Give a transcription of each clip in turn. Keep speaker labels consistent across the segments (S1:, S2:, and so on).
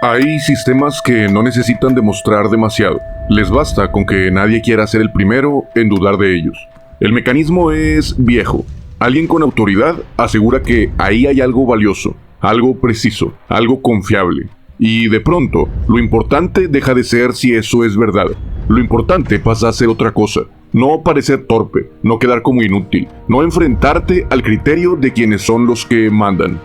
S1: Hay sistemas que no necesitan demostrar demasiado. Les basta con que nadie quiera ser el primero en dudar de ellos. El mecanismo es viejo. Alguien con autoridad asegura que ahí hay algo valioso, algo preciso, algo confiable. Y de pronto, lo importante deja de ser si eso es verdad. Lo importante pasa a ser otra cosa. No parecer torpe, no quedar como inútil, no enfrentarte al criterio de quienes son los que mandan.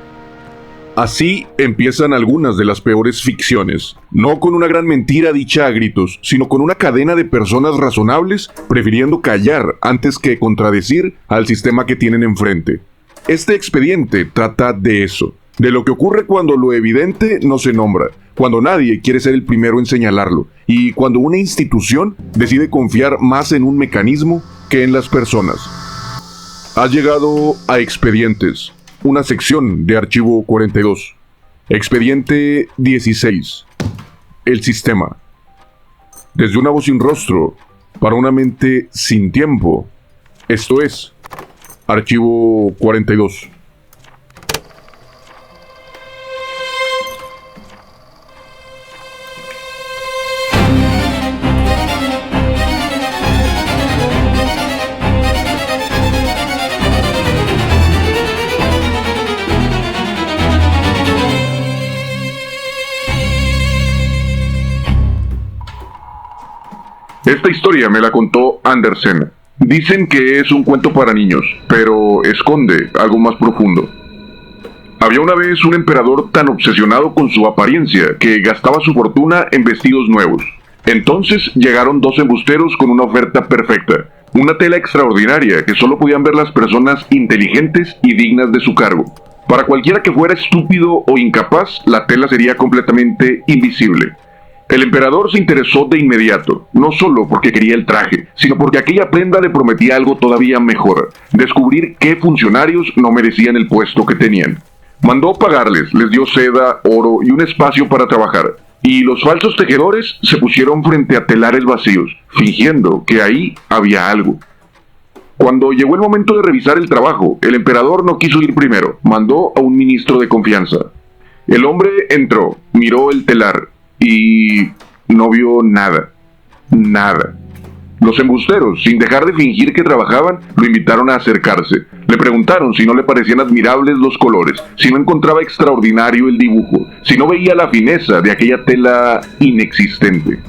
S1: Así empiezan algunas de las peores ficciones, no con una gran mentira dicha a gritos, sino con una cadena de personas razonables prefiriendo callar antes que contradecir al sistema que tienen enfrente. Este expediente trata de eso, de lo que ocurre cuando lo evidente no se nombra, cuando nadie quiere ser el primero en señalarlo, y cuando una institución decide confiar más en un mecanismo que en las personas. Has llegado a Expedientes, una sección de Archivo 42. Expediente 16. El sistema. Desde una voz sin rostro, para una mente sin tiempo. Esto es Archivo 42. Esta historia me la contó Andersen. Dicen que es un cuento para niños, pero esconde algo más profundo. Había una vez un emperador tan obsesionado con su apariencia que gastaba su fortuna en vestidos nuevos. Entonces llegaron dos embusteros con una oferta perfecta, una tela extraordinaria que solo podían ver las personas inteligentes y dignas de su cargo. Para cualquiera que fuera estúpido o incapaz, la tela sería completamente invisible. El emperador se interesó de inmediato, no solo porque quería el traje, sino porque aquella prenda le prometía algo todavía mejor: descubrir qué funcionarios no merecían el puesto que tenían. Mandó pagarles, les dio seda, oro y un espacio para trabajar, y los falsos tejedores se pusieron frente a telares vacíos, fingiendo que ahí había algo. Cuando llegó el momento de revisar el trabajo, el emperador no quiso ir primero, mandó a un ministro de confianza. El hombre entró, miró el telar, y no vio nada. Los embusteros, sin dejar de fingir que trabajaban, lo invitaron a acercarse. Le preguntaron si no le parecían admirables los colores, si no encontraba extraordinario el dibujo, si no veía la fineza de aquella tela inexistente.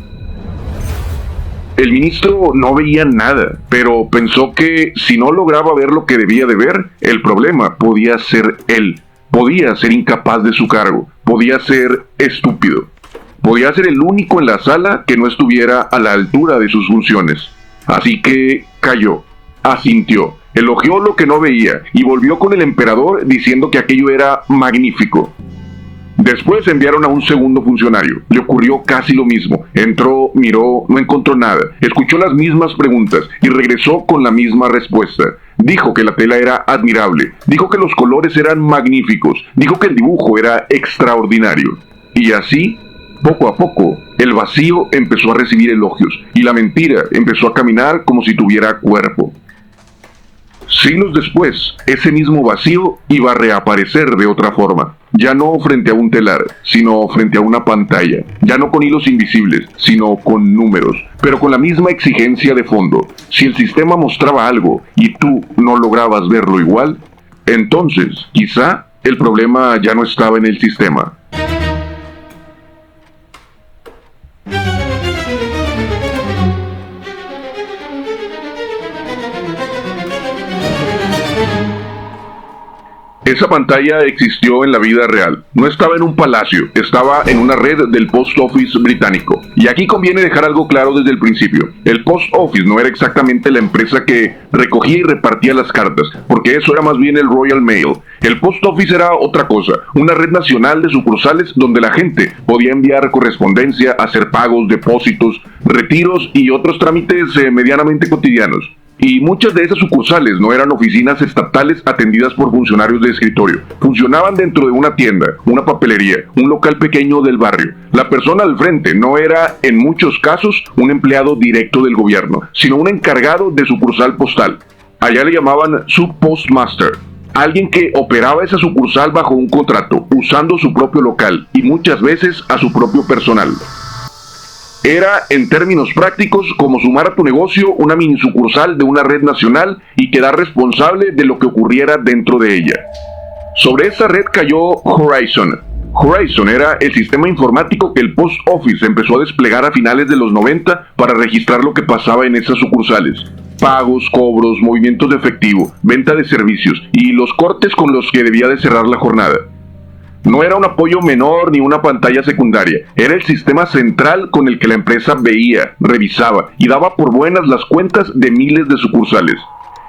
S1: El ministro no veía nada, pero pensó que si no lograba ver lo que debía de ver, el problema podía ser él. Podía ser incapaz de su cargo, podía ser estúpido. Podía ser el único en la sala que no estuviera a la altura de sus funciones. Así que calló, asintió, elogió lo que no veía y volvió con el emperador diciendo que aquello era magnífico. Después enviaron a un segundo funcionario. Le ocurrió casi lo mismo. Entró, miró, no encontró nada, escuchó las mismas preguntas y regresó con la misma respuesta. Dijo que la tela era admirable, dijo que los colores eran magníficos, dijo que el dibujo era extraordinario. Y así, poco a poco, el vacío empezó a recibir elogios y la mentira empezó a caminar como si tuviera cuerpo. Siglos después, ese mismo vacío iba a reaparecer de otra forma, ya no frente a un telar, sino frente a una pantalla, ya no con hilos invisibles, sino con números, pero con la misma exigencia de fondo. Si el sistema mostraba algo y tú no lograbas verlo igual, entonces quizá el problema ya no estaba en el sistema. Esa pantalla existió en la vida real. No estaba en un palacio, estaba en una red del Post Office británico. Y aquí conviene dejar algo claro desde el principio. El Post Office no era exactamente la empresa que recogía y repartía las cartas, porque eso era más bien el Royal Mail. El Post Office era otra cosa, una red nacional de sucursales donde la gente podía enviar correspondencia, hacer pagos, depósitos, retiros y otros trámites medianamente cotidianos. Y muchas de esas sucursales no eran oficinas estatales atendidas por funcionarios de escritorio. Funcionaban dentro de una tienda, una papelería, un local pequeño del barrio. La persona al frente no era, en muchos casos, un empleado directo del gobierno, sino un encargado de sucursal postal. Allá le llamaban subpostmaster. Alguien que operaba esa sucursal bajo un contrato, usando su propio local y muchas veces a su propio personal. Era, en términos prácticos, como sumar a tu negocio una mini sucursal de una red nacional y quedar responsable de lo que ocurriera dentro de ella. Sobre esa red cayó Horizon. Horizon era el sistema informático que el Post Office empezó a desplegar a finales de los 90 para registrar lo que pasaba en esas sucursales. Pagos, cobros, movimientos de efectivo, venta de servicios y los cortes con los que debía de cerrar la jornada. No era un apoyo menor ni una pantalla secundaria, era el sistema central con el que la empresa veía, revisaba y daba por buenas las cuentas de miles de sucursales.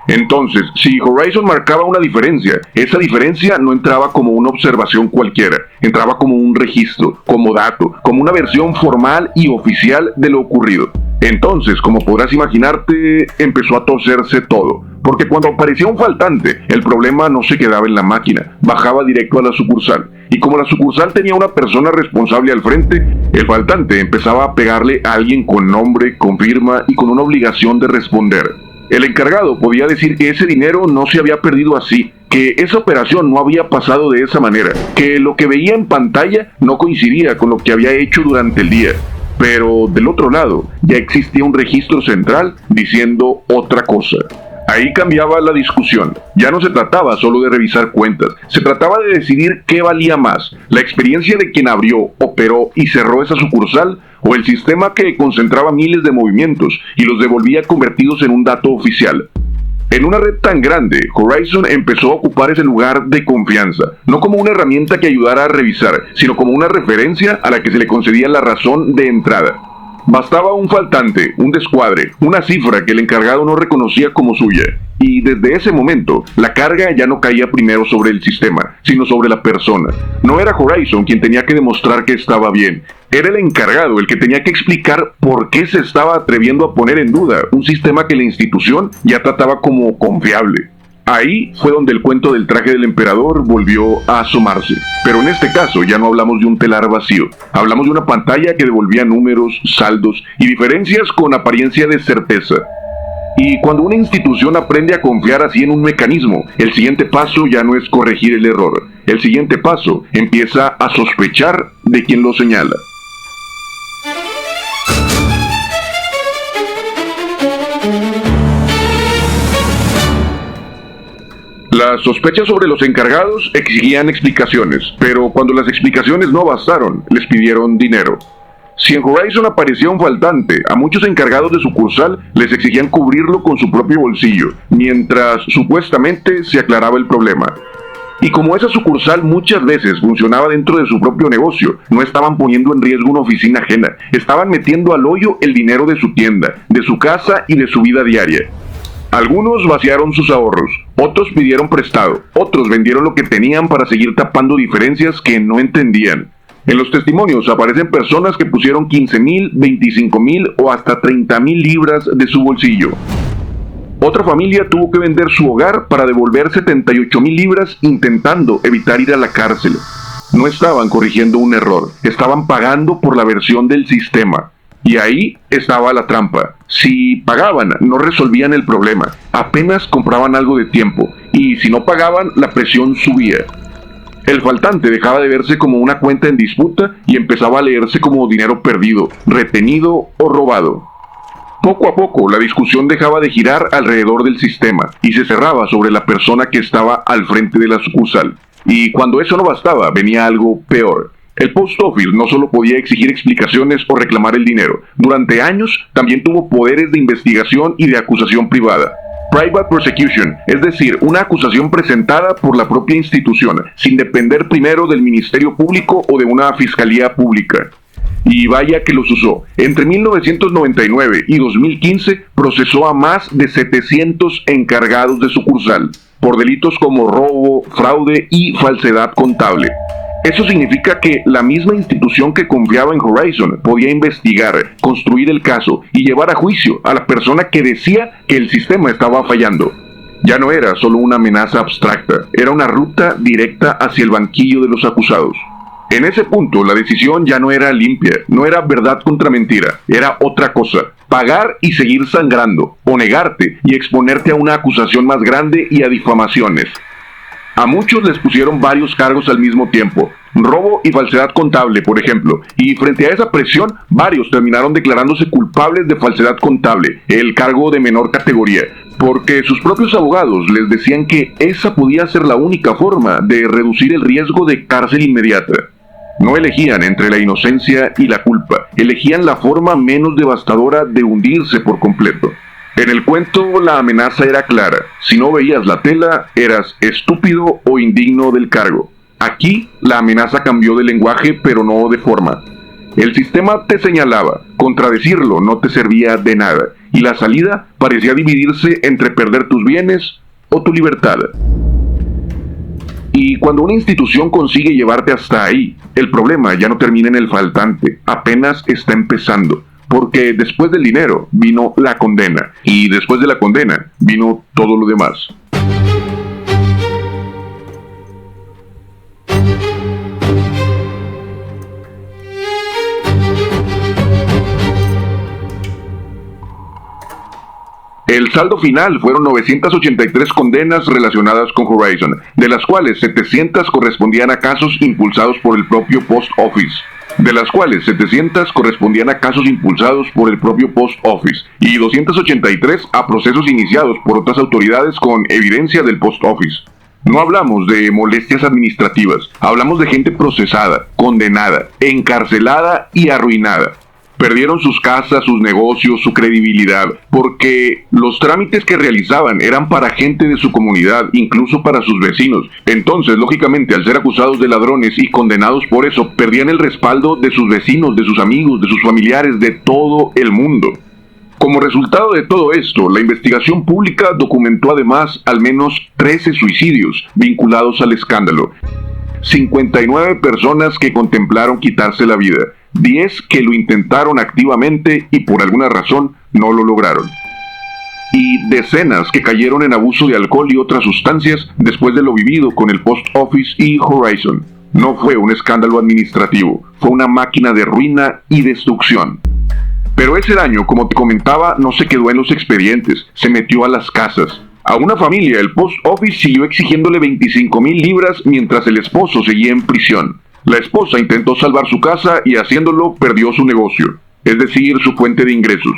S1: Entonces, si Horizon marcaba una diferencia, esa diferencia no entraba como una observación cualquiera, entraba como un registro, como dato, como una versión formal y oficial de lo ocurrido. Entonces, como podrás imaginarte, empezó a torcerse todo, porque cuando aparecía un faltante, el problema no se quedaba en la máquina, bajaba directo a la sucursal, y como la sucursal tenía una persona responsable al frente, el faltante empezaba a pegarle a alguien con nombre, con firma y con una obligación de responder. El encargado podía decir que ese dinero no se había perdido así, que esa operación no había pasado de esa manera, que lo que veía en pantalla no coincidía con lo que había hecho durante el día. Pero del otro lado, ya existía un registro central diciendo otra cosa. Ahí cambiaba la discusión. Ya no se trataba solo de revisar cuentas, se trataba de decidir qué valía más, la experiencia de quien abrió, operó y cerró esa sucursal, o el sistema que concentraba miles de movimientos y los devolvía convertidos en un dato oficial. En una red tan grande, Horizon empezó a ocupar ese lugar de confianza, no como una herramienta que ayudara a revisar, sino como una referencia a la que se le concedía la razón de entrada. Bastaba un faltante, un descuadre, una cifra que el encargado no reconocía como suya, y desde ese momento, la carga ya no caía primero sobre el sistema, sino sobre la persona. No era Horizon quien tenía que demostrar que estaba bien, era el encargado el que tenía que explicar por qué se estaba atreviendo a poner en duda un sistema que la institución ya trataba como confiable. Ahí fue donde el cuento del traje del emperador volvió a asomarse. Pero en este caso ya no hablamos de un telar vacío. Hablamos de una pantalla que devolvía números, saldos y diferencias con apariencia de certeza. Y cuando una institución aprende a confiar así en un mecanismo, el siguiente paso ya no es corregir el error. El siguiente paso empieza a sospechar de quien lo señala. Las sospechas sobre los encargados exigían explicaciones, pero cuando las explicaciones no bastaron, les pidieron dinero. Si en Horizon aparecía un faltante, a muchos encargados de sucursal les exigían cubrirlo con su propio bolsillo, mientras supuestamente se aclaraba el problema. Y como esa sucursal muchas veces funcionaba dentro de su propio negocio, no estaban poniendo en riesgo una oficina ajena, estaban metiendo al hoyo el dinero de su tienda, de su casa y de su vida diaria. Algunos vaciaron sus ahorros, otros pidieron prestado, otros vendieron lo que tenían para seguir tapando diferencias que no entendían. En los testimonios aparecen personas que pusieron 15,000, 25,000 o hasta 30,000 libras de su bolsillo. Otra familia tuvo que vender su hogar para devolver 78,000 libras intentando evitar ir a la cárcel. No estaban corrigiendo un error, estaban pagando por la versión del sistema. Y ahí estaba la trampa. Si pagaban, no resolvían el problema. Apenas compraban algo de tiempo. Y si no pagaban, la presión subía. El faltante dejaba de verse como una cuenta en disputa y empezaba a leerse como dinero perdido, retenido o robado. Poco a poco, la discusión dejaba de girar alrededor del sistema y se cerraba sobre la persona que estaba al frente de la sucursal. Y cuando eso no bastaba, venía algo peor. El Post Office no solo podía exigir explicaciones o reclamar el dinero, durante años también tuvo poderes de investigación y de acusación privada. Private prosecution, es decir, una acusación presentada por la propia institución, sin depender primero del Ministerio Público o de una Fiscalía Pública. Y vaya que los usó. Entre 1999 y 2015 procesó a más de 700 encargados de sucursal, por delitos como robo, fraude y falsedad contable. Eso significa que la misma institución que confiaba en Horizon podía investigar, construir el caso y llevar a juicio a la persona que decía que el sistema estaba fallando. Ya no era solo una amenaza abstracta, era una ruta directa hacia el banquillo de los acusados. En ese punto, la decisión ya no era limpia, no era verdad contra mentira, era otra cosa. Pagar y seguir sangrando, o negarte y exponerte a una acusación más grande y a difamaciones. A muchos les pusieron varios cargos al mismo tiempo, robo y falsedad contable, por ejemplo, y frente a esa presión, varios terminaron declarándose culpables de falsedad contable, el cargo de menor categoría, porque sus propios abogados les decían que esa podía ser la única forma de reducir el riesgo de cárcel inmediata. No elegían entre la inocencia y la culpa, elegían la forma menos devastadora de hundirse por completo. En el cuento la amenaza era clara: si no veías la tela, eras estúpido o indigno del cargo. Aquí la amenaza cambió de lenguaje, pero no de forma. El sistema te señalaba, contradecirlo no te servía de nada, y la salida parecía dividirse entre perder tus bienes o tu libertad. Y cuando una institución consigue llevarte hasta ahí, el problema ya no termina en el faltante, apenas está empezando. Porque después del dinero vino la condena, y después de la condena vino todo lo demás. El saldo final fueron 983 condenas relacionadas con Horizon, de las cuales 700 correspondían a casos impulsados por el propio Post Office. Y 283 a procesos iniciados por otras autoridades con evidencia del Post Office. No hablamos de molestias administrativas, hablamos de gente procesada, condenada, encarcelada y arruinada. Perdieron sus casas, sus negocios, su credibilidad, porque los trámites que realizaban eran para gente de su comunidad, incluso para sus vecinos. Entonces, lógicamente, al ser acusados de ladrones y condenados por eso, perdían el respaldo de sus vecinos, de sus amigos, de sus familiares, de todo el mundo. Como resultado de todo esto, la investigación pública documentó además al menos 13 suicidios vinculados al escándalo. 59 personas que contemplaron quitarse la vida, 10 que lo intentaron activamente y por alguna razón no lo lograron. Y decenas que cayeron en abuso de alcohol y otras sustancias después de lo vivido con el Post Office y Horizon. No fue un escándalo administrativo, fue una máquina de ruina y destrucción. Pero ese daño, como te comentaba, no se quedó en los expedientes, se metió a las casas. A una familia, el Post Office siguió exigiéndole 25,000 libras mientras el esposo seguía en prisión. La esposa intentó salvar su casa y haciéndolo perdió su negocio, es decir, su fuente de ingresos.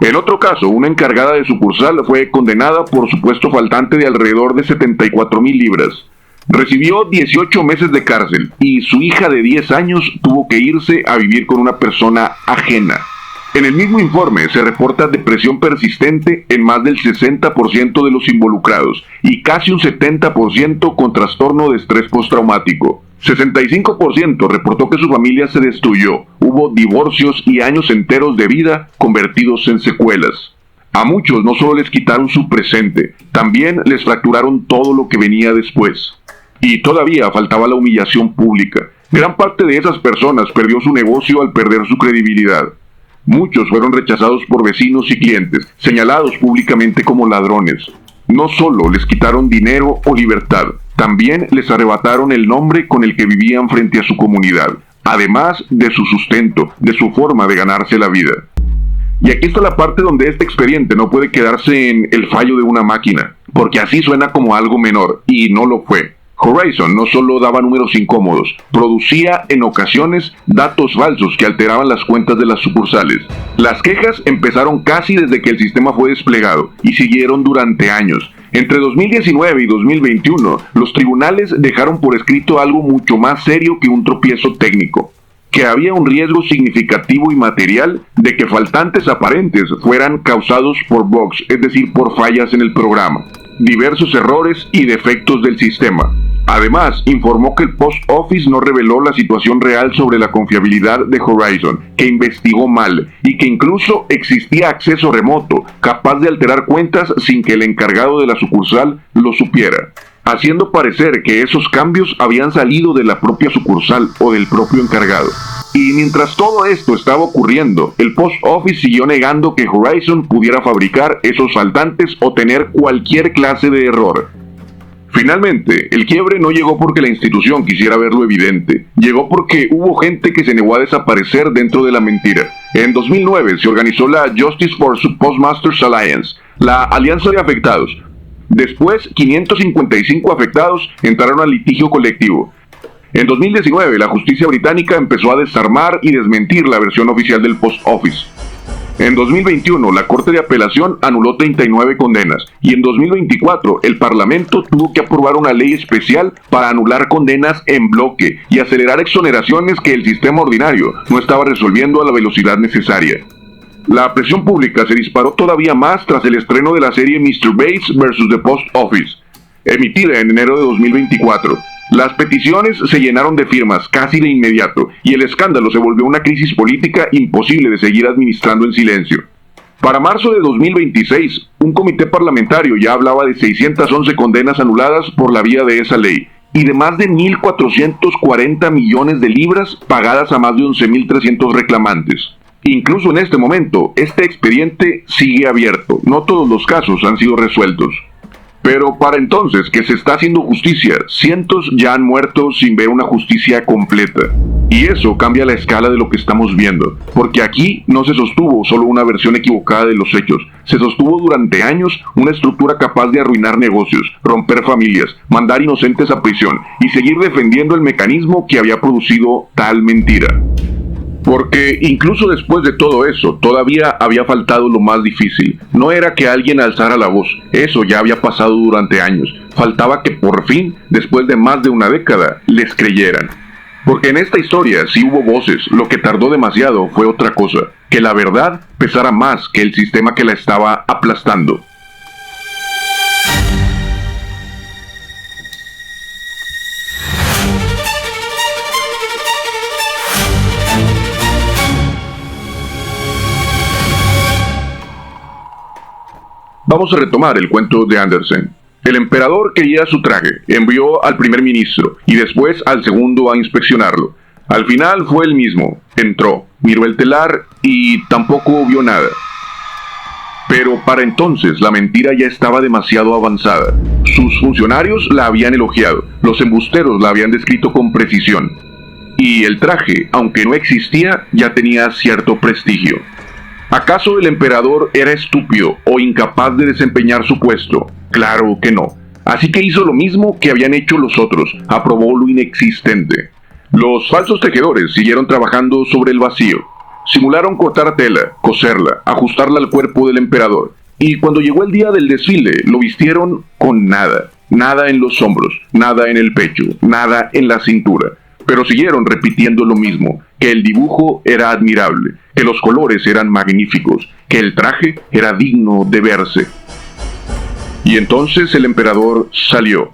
S1: En otro caso, una encargada de sucursal fue condenada por supuesto faltante de alrededor de 74,000 libras. Recibió 18 meses de cárcel y su hija de 10 años tuvo que irse a vivir con una persona ajena. En el mismo informe se reporta depresión persistente en más del 60% de los involucrados y casi un 70% con trastorno de estrés postraumático. 65% reportó que su familia se destruyó, hubo divorcios y años enteros de vida convertidos en secuelas. A muchos no solo les quitaron su presente, también les fracturaron todo lo que venía después. Y todavía faltaba la humillación pública. Gran parte de esas personas perdió su negocio al perder su credibilidad. Muchos fueron rechazados por vecinos y clientes, señalados públicamente como ladrones. No solo les quitaron dinero o libertad, también les arrebataron el nombre con el que vivían frente a su comunidad, además de su sustento, de su forma de ganarse la vida. Y aquí está la parte donde este expediente no puede quedarse en el fallo de una máquina, porque así suena como algo menor, y no lo fue. Horizon no solo daba números incómodos, producía en ocasiones datos falsos que alteraban las cuentas de las sucursales. Las quejas empezaron casi desde que el sistema fue desplegado y siguieron durante años. Entre 2019 y 2021, los tribunales dejaron por escrito algo mucho más serio que un tropiezo técnico: que había un riesgo significativo y material de que faltantes aparentes fueran causados por bugs, es decir, por fallas en el programa, diversos errores y defectos del sistema. Además, informó que el Post Office no reveló la situación real sobre la confiabilidad de Horizon, que investigó mal y que incluso existía acceso remoto, capaz de alterar cuentas sin que el encargado de la sucursal lo supiera, haciendo parecer que esos cambios habían salido de la propia sucursal o del propio encargado. Y mientras todo esto estaba ocurriendo, el Post Office siguió negando que Horizon pudiera fabricar esos faltantes o tener cualquier clase de error. Finalmente, el quiebre no llegó porque la institución quisiera verlo evidente, llegó porque hubo gente que se negó a desaparecer dentro de la mentira. En 2009 se organizó la Justice for Postmasters Alliance, la Alianza de Afectados, Después, 555 afectados entraron al litigio colectivo. En 2019, la justicia británica empezó a desarmar y desmentir la versión oficial del Post Office. En 2021, la Corte de Apelación anuló 39 condenas y en 2024 el Parlamento tuvo que aprobar una ley especial para anular condenas en bloque y acelerar exoneraciones que el sistema ordinario no estaba resolviendo a la velocidad necesaria. La presión pública se disparó todavía más tras el estreno de la serie Mr. Bates vs. The Post Office, emitida en enero de 2024. Las peticiones se llenaron de firmas casi de inmediato y el escándalo se volvió una crisis política imposible de seguir administrando en silencio. Para marzo de 2026, un comité parlamentario ya hablaba de 611 condenas anuladas por la vía de esa ley y de más de 1.440 millones de libras pagadas a más de 11.300 reclamantes. Incluso en este momento, este expediente sigue abierto. No todos los casos han sido resueltos. Pero para entonces que se está haciendo justicia, cientos ya han muerto sin ver una justicia completa. Y eso cambia la escala de lo que estamos viendo, porque aquí no se sostuvo solo una versión equivocada de los hechos, se sostuvo durante años una estructura capaz de arruinar negocios, romper familias, mandar inocentes a prisión y seguir defendiendo el mecanismo que había producido tal mentira. Porque incluso después de todo eso, todavía había faltado lo más difícil. No era que alguien alzara la voz, eso ya había pasado durante años. Faltaba que por fin, después de más de una década, les creyeran. Porque en esta historia sí hubo voces, lo que tardó demasiado fue otra cosa, que la verdad pesara más que el sistema que la estaba aplastando. Vamos a retomar el cuento de Andersen. El emperador quería su traje, envió al primer ministro y después al segundo a inspeccionarlo. Al final fue el mismo, entró, miró el telar y tampoco vio nada. Pero para entonces la mentira ya estaba demasiado avanzada. Sus funcionarios la habían elogiado, los embusteros la habían descrito con precisión. Y el traje, aunque no existía, ya tenía cierto prestigio. ¿Acaso el emperador era estúpido o incapaz de desempeñar su puesto? Claro que no. Así que hizo lo mismo que habían hecho los otros, aprobó lo inexistente. Los falsos tejedores siguieron trabajando sobre el vacío. Simularon cortar tela, coserla, ajustarla al cuerpo del emperador. Y cuando llegó el día del desfile, lo vistieron con nada. Nada en los hombros, nada en el pecho, nada en la cintura. Pero siguieron repitiendo lo mismo, que el dibujo era admirable, que los colores eran magníficos, que el traje era digno de verse. Y entonces el emperador salió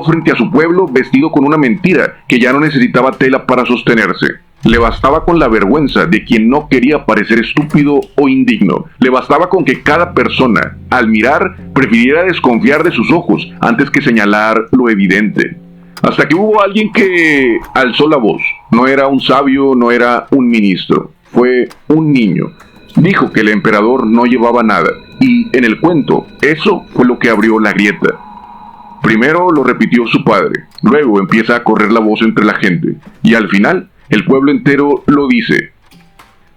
S1: frente a su pueblo vestido con una mentira que ya no necesitaba tela para sostenerse. Le bastaba con la vergüenza de quien no quería parecer estúpido o indigno. Le bastaba con que cada persona, al mirar, prefiriera desconfiar de sus ojos antes que señalar lo evidente. Hasta que hubo alguien que alzó la voz. No era un sabio, no era un ministro. Fue un niño. Dijo que el emperador no llevaba nada. Y en el cuento, eso fue lo que abrió la grieta. Primero lo repitió su padre. Luego empieza a correr la voz entre la gente. Y al final, el pueblo entero lo dice.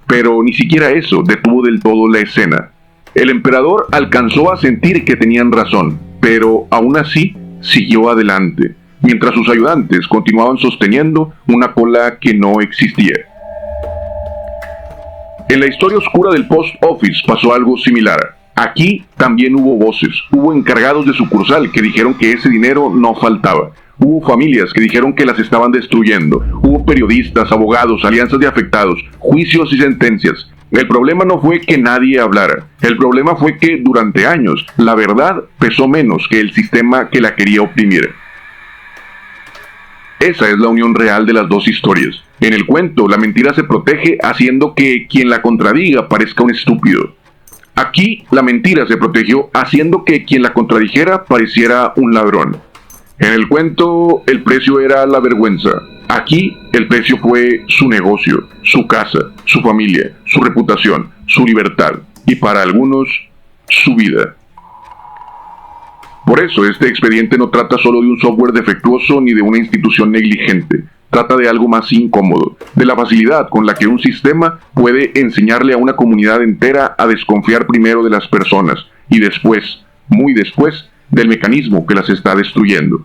S1: Pero ni siquiera eso detuvo del todo la escena. El emperador alcanzó a sentir que tenían razón. Pero aún así, siguió adelante, mientras sus ayudantes continuaban sosteniendo una cola que no existía. En la historia oscura del Post Office pasó algo similar. Aquí también hubo voces, hubo encargados de sucursal que dijeron que ese dinero no faltaba. Hubo familias que dijeron que las estaban destruyendo. Hubo periodistas, abogados, alianzas de afectados, juicios y sentencias. El problema no fue que nadie hablara. El problema fue que durante años la verdad pesó menos que el sistema que la quería oprimir. Esa es la unión real de las dos historias. En el cuento, la mentira se protege haciendo que quien la contradiga parezca un estúpido. Aquí, la mentira se protegió haciendo que quien la contradijera pareciera un ladrón. En el cuento, el precio era la vergüenza. Aquí, el precio fue su negocio, su casa, su familia, su reputación, su libertad y para algunos, su vida. Por eso, este expediente no trata solo de un software defectuoso ni de una institución negligente. Trata de algo más incómodo, de la facilidad con la que un sistema puede enseñarle a una comunidad entera a desconfiar primero de las personas y después, muy después, del mecanismo que las está destruyendo.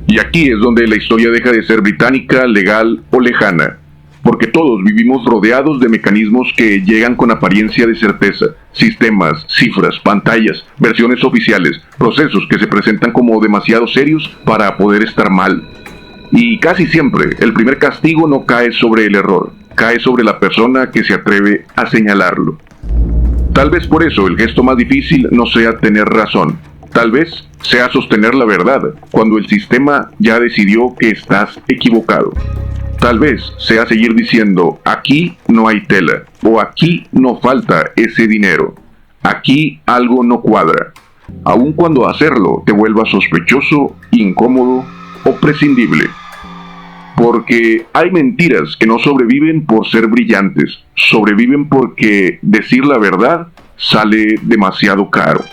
S1: Y aquí es donde la historia deja de ser británica, legal o lejana, porque todos vivimos rodeados de mecanismos que llegan con apariencia de certeza, sistemas, cifras, pantallas, versiones oficiales, procesos que se presentan como demasiado serios para poder estar mal. Y casi siempre el primer castigo no cae sobre el error, cae sobre la persona que se atreve a señalarlo. Tal vez por eso el gesto más difícil no sea tener razón, tal vez sea sostener la verdad cuando el sistema ya decidió que estás equivocado. Tal vez sea seguir diciendo, aquí no hay tela, o aquí no falta ese dinero, aquí algo no cuadra, aun cuando hacerlo te vuelva sospechoso, incómodo o prescindible. Porque hay mentiras que no sobreviven por ser brillantes, sobreviven porque decir la verdad sale demasiado caro.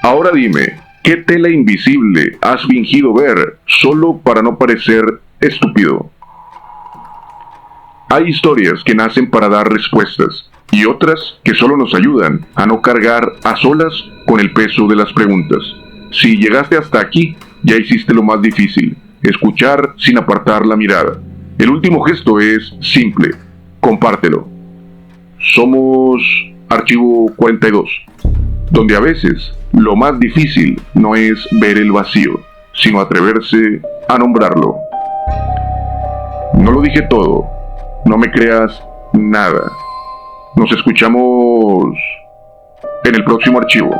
S1: Ahora dime, ¿qué tela invisible has fingido ver solo para no parecer estúpido? Hay historias que nacen para dar respuestas y otras que solo nos ayudan a no cargar a solas con el peso de las preguntas. Si llegaste hasta aquí, ya hiciste lo más difícil, escuchar sin apartar la mirada. El último gesto es simple, compártelo. Somos Archivo 42, donde a veces lo más difícil no es ver el vacío, sino atreverse a nombrarlo. No lo dije todo, no me creas nada. Nos escuchamos en el próximo archivo.